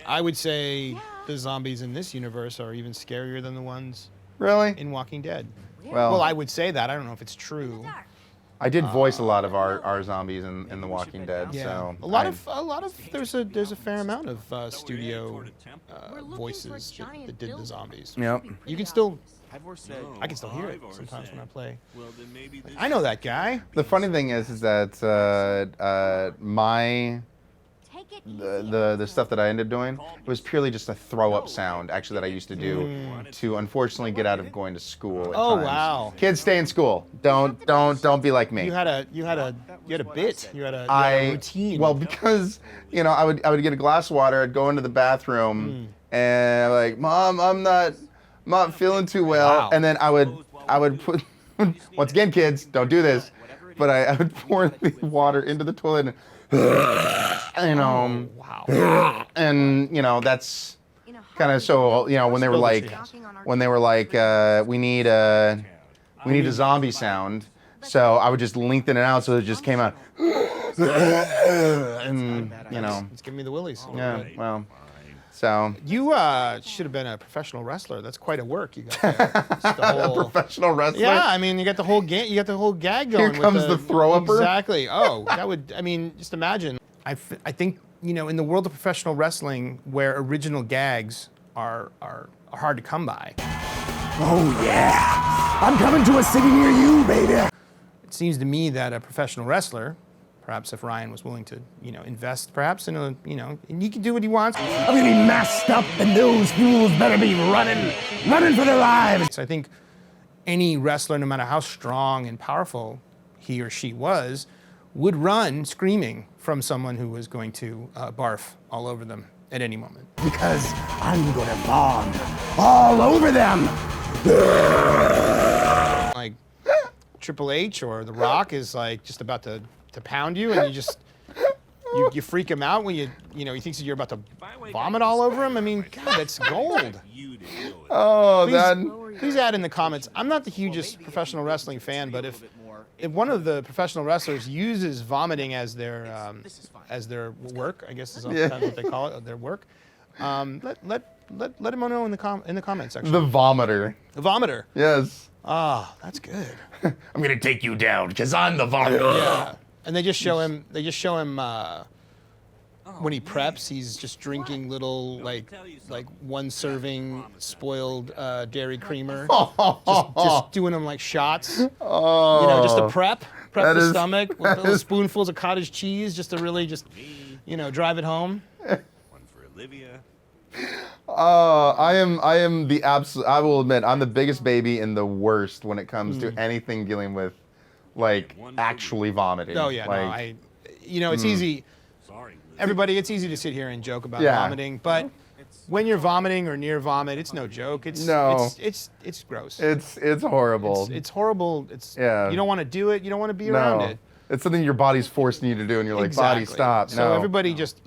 I would say the zombies in this universe are even scarier than the ones Really? in Walking Dead. Well, I would say that. I don't know if it's true. I did voice a lot of our zombies in The Walking Dead, Yeah, so a lot of there's a fair amount of studio voices that did the zombies. Yep. You can still, I can still hear it sometimes when I play. I know that guy. The funny thing is that the stuff that I ended up doing, it was purely just a throw up sound actually that I used to do to unfortunately get out of going to school at times. Wow. Kids, stay in school. Don't be like me. You had a bit. You had a routine. Well, because I would get a glass of water, I'd go into the bathroom and I'm like, Mom, I'm not feeling too well. Wow. And then I would put once again, kids, don't do this, but I would pour the water into the toilet and Wow. and that's kind of so when they were like we need a zombie sound, so I would just lengthen it out so it just came out and It's giving me the willies. yeah, well, so You should have been a professional wrestler. That's quite a work you got there. Just the a whole, professional wrestler. yeah, I mean, you got the whole gag going. Here comes with the throw-upper. Exactly. Oh, that would. I mean, just imagine. I think in the world of professional wrestling, where original gags are hard to come by. Oh yeah, I'm coming to a city near you, baby. It seems to me that a professional wrestler, perhaps if Ryan was willing to, invest perhaps in a, and he can do what he wants. I'm gonna be masked up, and those fools better be running for their lives. So I think any wrestler, no matter how strong and powerful he or she was, would run screaming from someone who was going to barf all over them at any moment. Because I'm gonna bomb all over them. Like Triple H or The Rock is like just about to pound you, and you just you freak him out when he thinks that you're about to vomit all over him. I mean, God, that's gold. Oh, Please add in the comments. I'm not the hugest professional wrestling fan, but if one of the professional wrestlers uses vomiting as their work, I guess is sometimes what they call it, their work, let him know in the comment section. the vomiter. The vomiter. Yes. Ah, that's good. I'm gonna take you down because I'm the vomiter. Yeah. And they just show him. When he preps, he's just drinking little like one serving spoiled dairy creamer. just doing them like shots. Oh. Just to prep the is- stomach with little spoonfuls of cottage cheese, just to really drive it home. One for Olivia. I am the absolute. I will admit, I'm the biggest baby and the worst when it comes to anything dealing with, like, actually vomiting. Oh yeah, like, it's easy. Sorry. Everybody, it's easy to sit here and joke about Yeah. vomiting, but when you're vomiting or near vomit, it's no joke. It's gross. It's horrible. It's horrible. Yeah. You don't want to do it. You don't want to be around No. it. It's something your body's forcing you to do, and you're like, body, Exactly. stop. So no. everybody just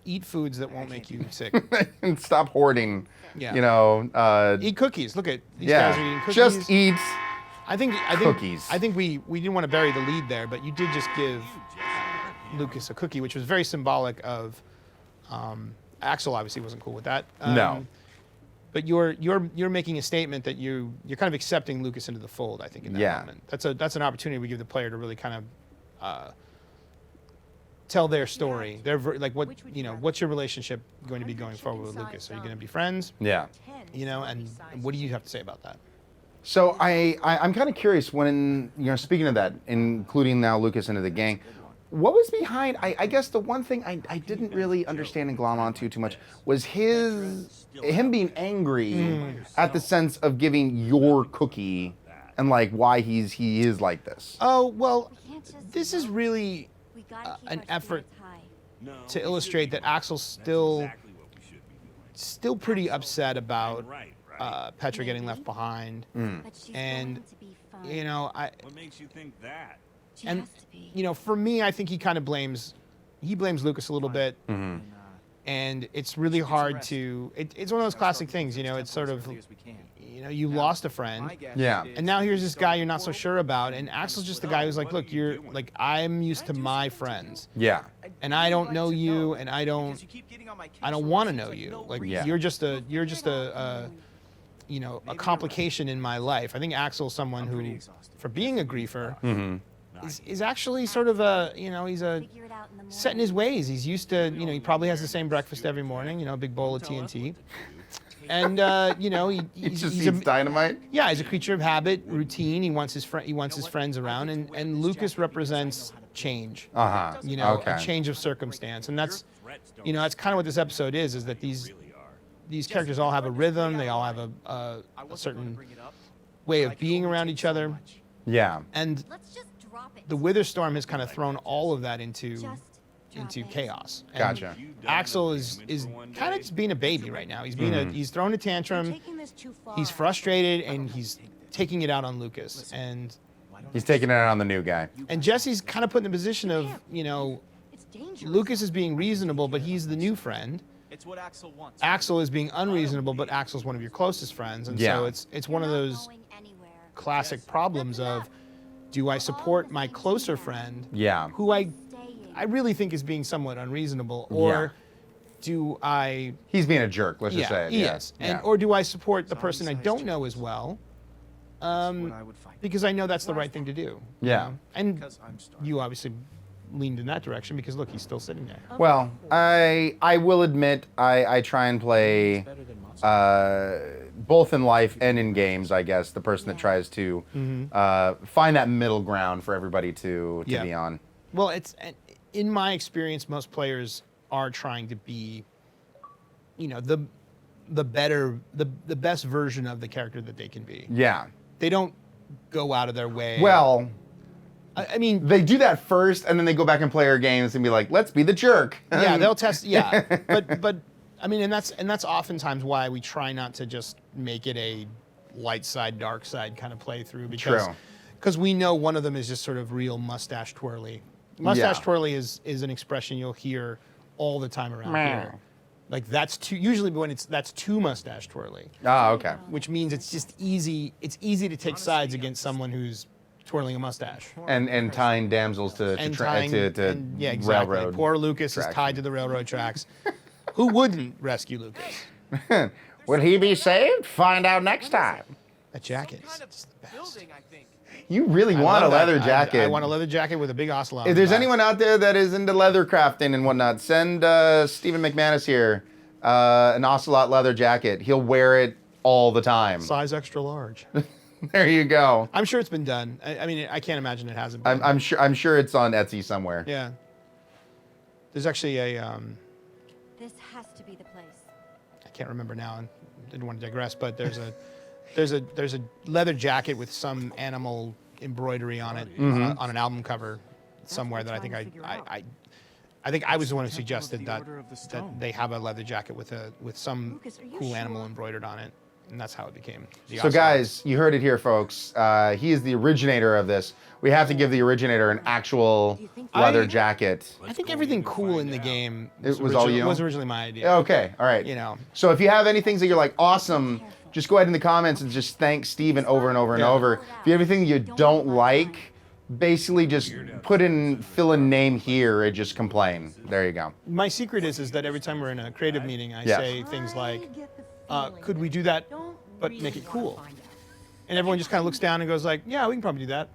eat foods that won't make you sick. and stop hoarding. Yeah. Eat cookies. Look at these guys are eating cookies. Just eat. I think cookies. I think we didn't want to bury the lead there, but you did just give Lucas a cookie, which was very symbolic of. Axel obviously wasn't cool with that. No. But you're making a statement that you're kind of accepting Lucas into the fold. I think in that moment. That's an opportunity we give the player to really kind of tell their story. What's your relationship going to be going forward with Lucas? Are you going to be friends? Yeah. And what do you have to say about that? So I'm kind of curious when, speaking of that, including now Lucas into the gang, what was behind, I guess the one thing I didn't really understand and glom onto too much was him being angry at the sense of giving your cookie and like why he is like this. Oh, well, this is really an effort to illustrate that Axel's still pretty upset about Petra getting left behind. And, What makes you think that? and for me, I think he kind of blames Lucas a little bit. And it's really hard to, it's one of those classic things, it's sort of, you lost a friend. Yeah. And now here's this guy you're not so sure about, and Axel's just the guy who's like, look, I'm used to my friends. Yeah. and I don't know you, and I don't want to know you. Like Yeah. you're just a you know, a complication in my life. I think Axel's someone who, for being a griefer, is actually sort of a, you know, he's a set in his ways. He's used to, you know, he probably has the same breakfast every morning, you know, a big bowl of TNT. And you know, He just he's eats dynamite. yeah, he's a creature of habit, routine. He wants his friends around, and Lucas represents change. You know, Okay. a change of circumstance, and that's, you know, that's kind of what this episode is that these characters all have a rhythm. They all have a certain way of being around each other, Yeah. and the Witherstorm has kind of thrown all of that into chaos. And Gotcha. Axel is kind of just being a baby right now. He's being he's throwing a tantrum. He's frustrated and he's taking it out on Lucas. And He's taking it out on the new guy. Jesse's kind of put in the position of, you know, Lucas is being reasonable, but he's the new friend. It's what Axel wants. Axel is being unreasonable, but Axel's one of your closest friends. And Yeah. so it's one of those classic problems of, do I support my closer friend, Yeah. who I really think is being somewhat unreasonable, or do I? He's being a jerk. Let's just say it. he Yeah. is. And Yeah. or do I support the person I don't know as well? What I would fight. Because I know that's the right thing to do. you Yeah. know? And Because I'm starving. you obviously leaned in that direction because look, he's still sitting there. Well, I will admit I try and play both in life and in games. I guess the person that tries to find that middle ground for everybody to Yeah. be on. Well, it's in my experience, most players are trying to be, you know, the best version of the character that they can be. Yeah. They don't go out of their way. Well, I mean, they do that first, and then they go back and play our games and be like, "Let's be the jerk." yeah, they'll test. Yeah, but I mean, and that's oftentimes why we try not to just make it a light side, dark side kind of playthrough True. because we know one of them is just sort of real mustache twirly. Mustache Yeah. twirly is an expression you'll hear all the time around here. Like that's usually when that's too mustache twirly, Ah, okay. which means it's just easy. It's easy to take sides against someone who's twirling a mustache. And tying damsels to Yeah, exactly. railroad. Poor Lucas is tracks. tied to the railroad tracks. Who wouldn't rescue Lucas? Will he be saved? Find out next time. That jacket. Kind of is the best. building, I think. You really I want a love that. leather jacket. I want a leather jacket with a big ocelot. If there's anyone out there that is into leather crafting and whatnot, send Stephen McManus here an ocelot leather jacket. He'll wear it all the time. Size extra large. There you go. I'm sure it's been done. I mean, I can't imagine it hasn't been. I'm sure it's on Etsy somewhere. Yeah. There's actually a This has to be the place. I can't remember now. I didn't want to digress, but there's a leather jacket with some animal embroidery on it on an album cover somewhere that I think I think I was the one who suggested that they have a leather jacket with some Lucas, are you cool sure? animal embroidered on it, and that's how it became. The So ocelot. guys, you heard it here, folks. He is the originator of this. We have to give the originator an actual leather jacket. I think everything cool in the game It was all you? was originally my idea. Okay, all right. You know. So if you have any things that you're like, awesome, just go ahead in the comments and just thank Steven over and over and Yeah. over. If you have anything you don't like, basically just fill in name here and just complain. There you go. My secret is that every time we're in a creative meeting, I Yeah. say things like, "Could we do that, but make it cool?" And everyone just kind of looks down and goes like, "Yeah, we can probably do that."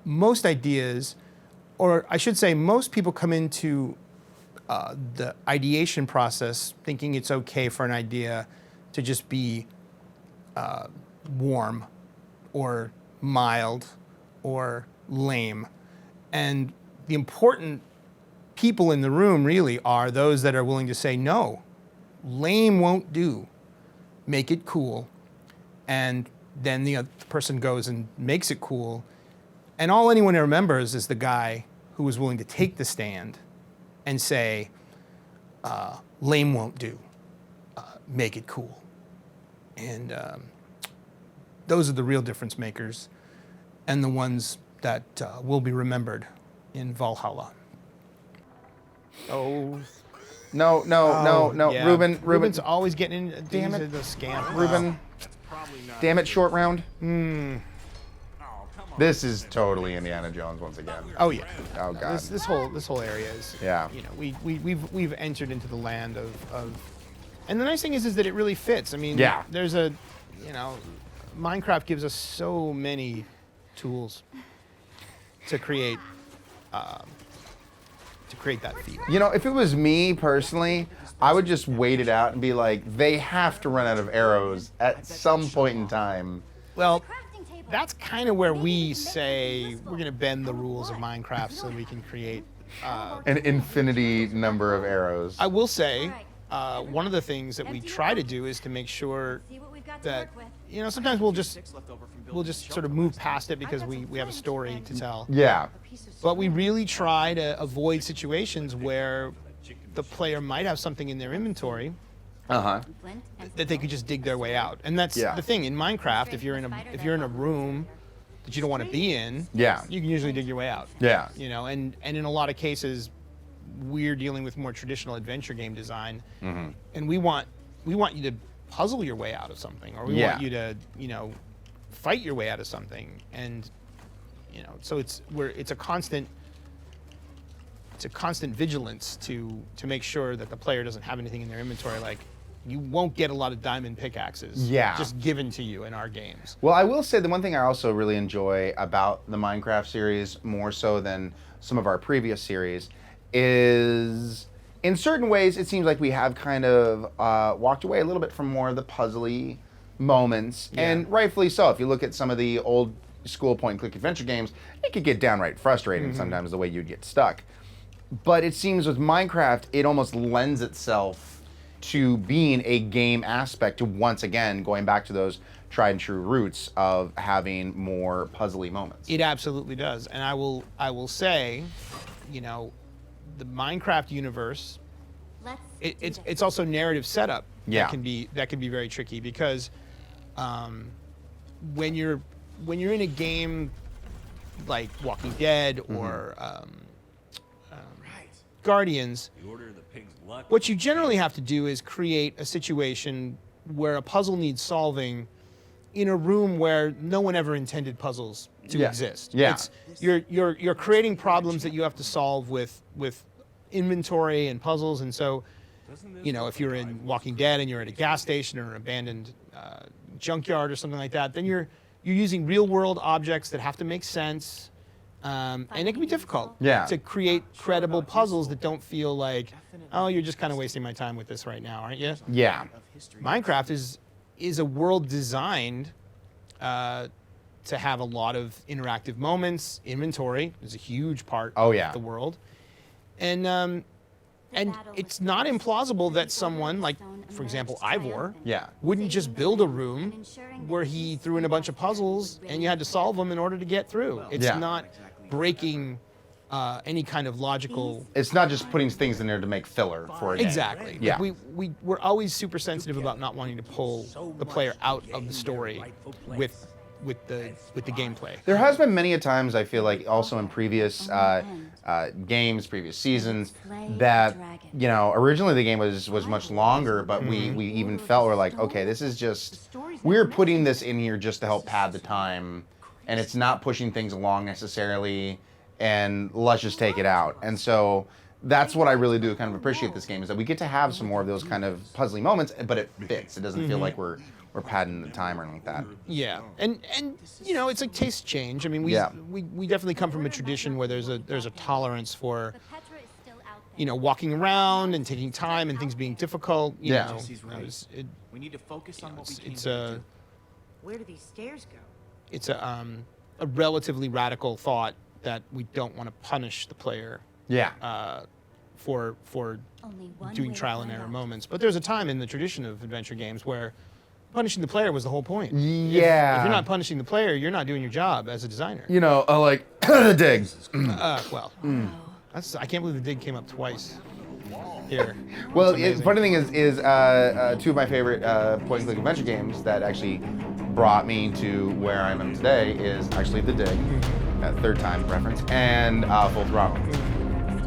Most ideas, or I should say, most people come into the ideation process thinking it's okay for an idea to just be warm, or mild, or lame, and the important people in the room really are those that are willing to say, no, lame won't do, make it cool. And then the other person goes and makes it cool. And all anyone remembers is the guy who was willing to take the stand and say, lame won't do, make it cool. And those are the real difference makers and the ones that will be remembered in Valhalla. Oh. No, Yeah. Ruben, Ruben's always getting in. Damn these it. are the scamp. Ruben, damn it, short round. Oh, come This is totally Indiana Jones once again. Oh yeah. Oh god. This whole area is. Yeah. You know, we've entered into the land of, and the nice thing is that it really fits. I mean, Yeah. There's a, you know, Minecraft gives us so many tools to create that feel. You know, if it was me personally, I would just wait it out and be like, they have to run out of arrows at some point in time. Well, Crafting table. that's kind of where we say we're going to bend the rules of Minecraft so that we can create. An infinity number of arrows. I will say, one of the things that we try to do is to make sure See what we've got to that, work with. you know, sometimes we'll just Six left over from we'll building just the sort of shelter move last past it because we have a story to tell. Yeah. But we really try to avoid situations where the player might have something in their inventory Uh-huh. Flint and that they could just dig their way out. And that's Yeah. the thing in Minecraft. If you're in a room that you don't want to be in, Yeah. you can usually dig your way out. Yeah. You know, and in a lot of cases, we're dealing with more traditional adventure game design, and we want you to puzzle your way out of something, or we Yeah. want you to, you know, fight your way out of something, and you know, so it's a constant vigilance to make sure that the player doesn't have anything in their inventory. Like, you won't get a lot of diamond pickaxes Yeah. just given to you in our games. Well, I will say the one thing I also really enjoy about the Minecraft series, more so than some of our previous series, is in certain ways it seems like we have kind of walked away a little bit from more of the puzzly moments, and rightfully so. If you look at some of the old school point-and-click adventure games, it could get downright frustrating sometimes the way you'd get stuck. But it seems with Minecraft, it almost lends itself to being a game aspect, to once again going back to those tried and true roots of having more puzzly moments. It absolutely does, and I will say, you know, the Minecraft universe. let's It's also narrative setup. Yeah. That can be very tricky because when you're in a game like Walking Dead or Guardians, The Order of the Pig's Luck. what you generally have to do is create a situation where a puzzle needs solving in a room where no one ever intended puzzles to Yeah. exist. Yeah. It's, you're creating problems that you have to solve with inventory and puzzles, and so, you know, if you're in Walking Dead and you're at a gas station or an abandoned junkyard or something like that, then you're using real world objects that have to make sense. And it can be difficult Yeah. to create credible puzzles that don't feel like, oh, you're just kind of wasting my time with this right now, aren't you? Yeah. Minecraft is a world designed to have a lot of interactive moments. Inventory is a huge part Oh, yeah. of the world, and it's not implausible that someone like, for example, Ivor, Yeah. wouldn't just build a room where he threw in a bunch of puzzles and you had to solve them in order to get through. It's Yeah. not breaking any kind of logical. It's not just putting things in there to make filler for a game. Exactly. Yeah. Like we're always super sensitive about not wanting to pull the player out of the story with the gameplay. There has been many a times, I feel like, also in previous games, previous seasons, that, you know, originally the game was much longer, but we even felt, we're like, okay, this is just, we're putting this in here just to help pad the time, and it's not pushing things along necessarily, and let's just take it out. And so that's what I really do kind of appreciate this game, is that we get to have some more of those kind of puzzly moments, but it fits. It doesn't feel like we're padding the time or anything like that. Yeah, and you know, it's a taste change. I mean, we definitely come from a tradition where there's a tolerance for, The Petra is still out there. you know, walking around and taking time and things being difficult. You Yeah. know, Jesse's right. it- We need to focus on what we came it's here a to do. Where do these stairs go? it's a relatively radical thought that we don't want to punish the player Yeah. for Only one doing way to trial and find error out. moments. But there's a time in the tradition of adventure games where punishing the player was the whole point. Yeah. If you're not punishing the player, you're not doing your job as a designer. You know, like, the dig. Well, I can't believe the dig came up twice here. Well, That's the amazing. funny thing is two of my favorite point-and-click adventure games that actually brought me to where I am today is actually The Dig, that third time reference, and Full Throttle.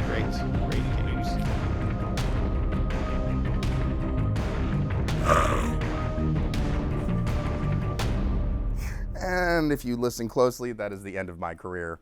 Great games. And if you listen closely, that is the end of my career.